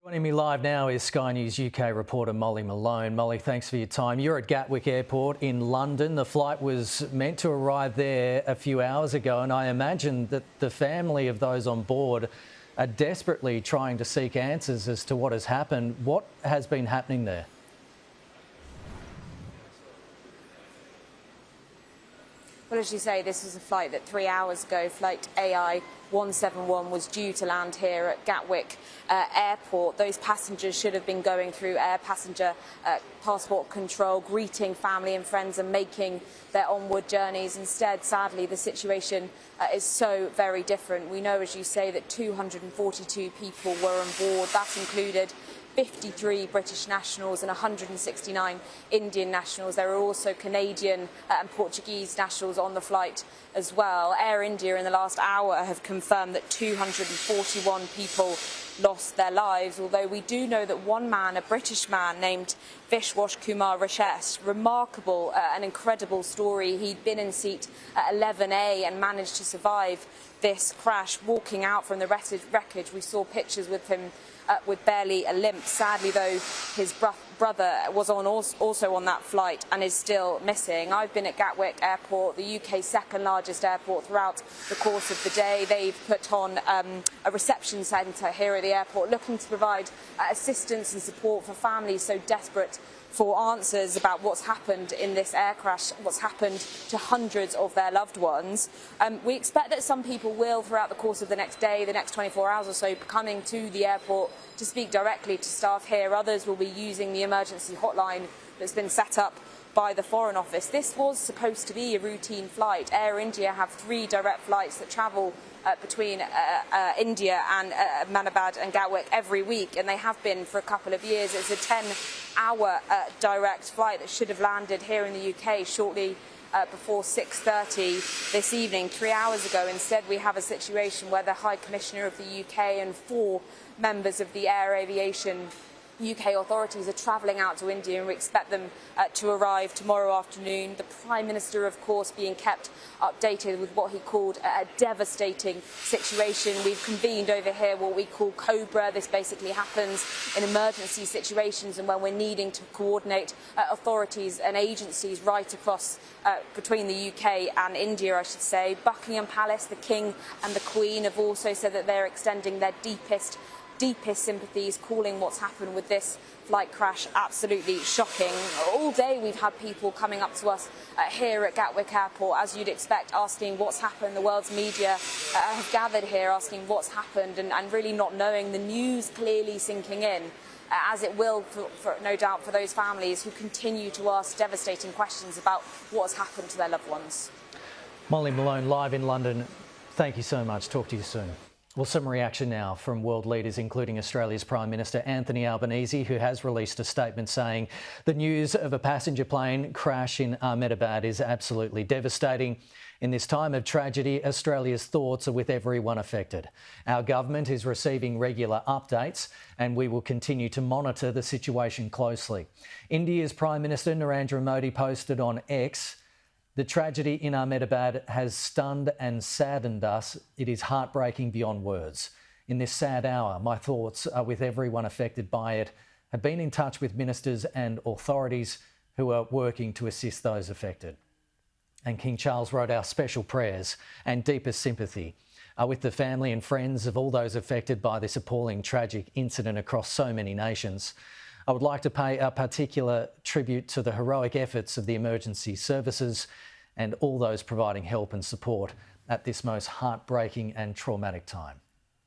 Joining me live now is Sky News UK reporter Molly Malone. Molly, thanks for your time. You're at Gatwick Airport in London. The flight was meant to arrive there a few hours ago, and I imagine that the family of those on board are desperately trying to seek answers as to what has happened. What has been happening there? Well, as you say, this was a flight that 3 hours ago, flight AI 171, was due to land here at Gatwick Airport. Those passengers should have been going through air passenger passport control, greeting family and friends and making their onward journeys. Instead, sadly, the situation is so very different. We know, as you say, that 242 people were on board. That included 53 British nationals and 169 Indian nationals. There are also Canadian and Portuguese nationals on the flight as well. Air India in the last hour have confirmed that 241 people lost their lives, although we do know that one man, a British man named Vishwash Kumar Rashesh, remarkable and incredible story. He'd been in seat 11A and managed to survive this crash. Walking out from the wreckage, we saw pictures with him with barely a limp. Sadly, though, his brother was also on that flight and is still missing. I've been at Gatwick Airport, the UK's second largest airport, throughout the course of the day. They've put on a reception centre here at the airport, looking to provide assistance and support for families so desperate for answers about what's happened in this air crash, what's happened to hundreds of their loved ones. We expect that some people will, throughout the course of the next day, the next 24 hours or so, be coming to the airport to speak directly to staff here. Others will be using the emergency hotline that's been set up by the Foreign Office. This was supposed to be a routine flight. Air India have 3 direct flights that travel between India and Ahmedabad and Gatwick every week, and they have been for a couple of years. It's a 10-hour direct flight that should have landed here in the UK shortly before 6:30 this evening, 3 hours ago. Instead, we have a situation where the High Commissioner of the UK and 4 members of the Air Aviation UK authorities are travelling out to India, and we expect them to arrive tomorrow afternoon. The Prime Minister, of course, being kept updated with what he called a devastating situation. We've convened over here what we call COBRA. This basically happens in emergency situations and when we're needing to coordinate authorities and agencies right across between the UK and India, I should say. Buckingham Palace, the King and the Queen have also said that they're extending their deepest sympathies, calling what's happened with this flight crash absolutely shocking. All day we've had people coming up to us here at Gatwick Airport, as you'd expect, asking what's happened. The world's media have gathered here asking what's happened and really not knowing, the news clearly sinking in, as it will, for no doubt, for those families who continue to ask devastating questions about what's happened to their loved ones. Molly Malone, live in London. Thank you so much. Talk to you soon. Well, some reaction now from world leaders, including Australia's Prime Minister Anthony Albanese, who has released a statement saying the news of a passenger plane crash in Ahmedabad is absolutely devastating. In this time of tragedy, Australia's thoughts are with everyone affected. Our government is receiving regular updates and we will continue to monitor the situation closely. India's Prime Minister Narendra Modi posted on X, "The tragedy in Ahmedabad has stunned and saddened us. It is heartbreaking beyond words. In this sad hour, my thoughts are with everyone affected by it. Have been in touch with ministers and authorities who are working to assist those affected." And King Charles wrote, "Our special prayers and deepest sympathy are with the family and friends of all those affected by this appalling tragic incident across so many nations. I would like to pay a particular tribute to the heroic efforts of the emergency services and all those providing help and support at this most heartbreaking and traumatic time."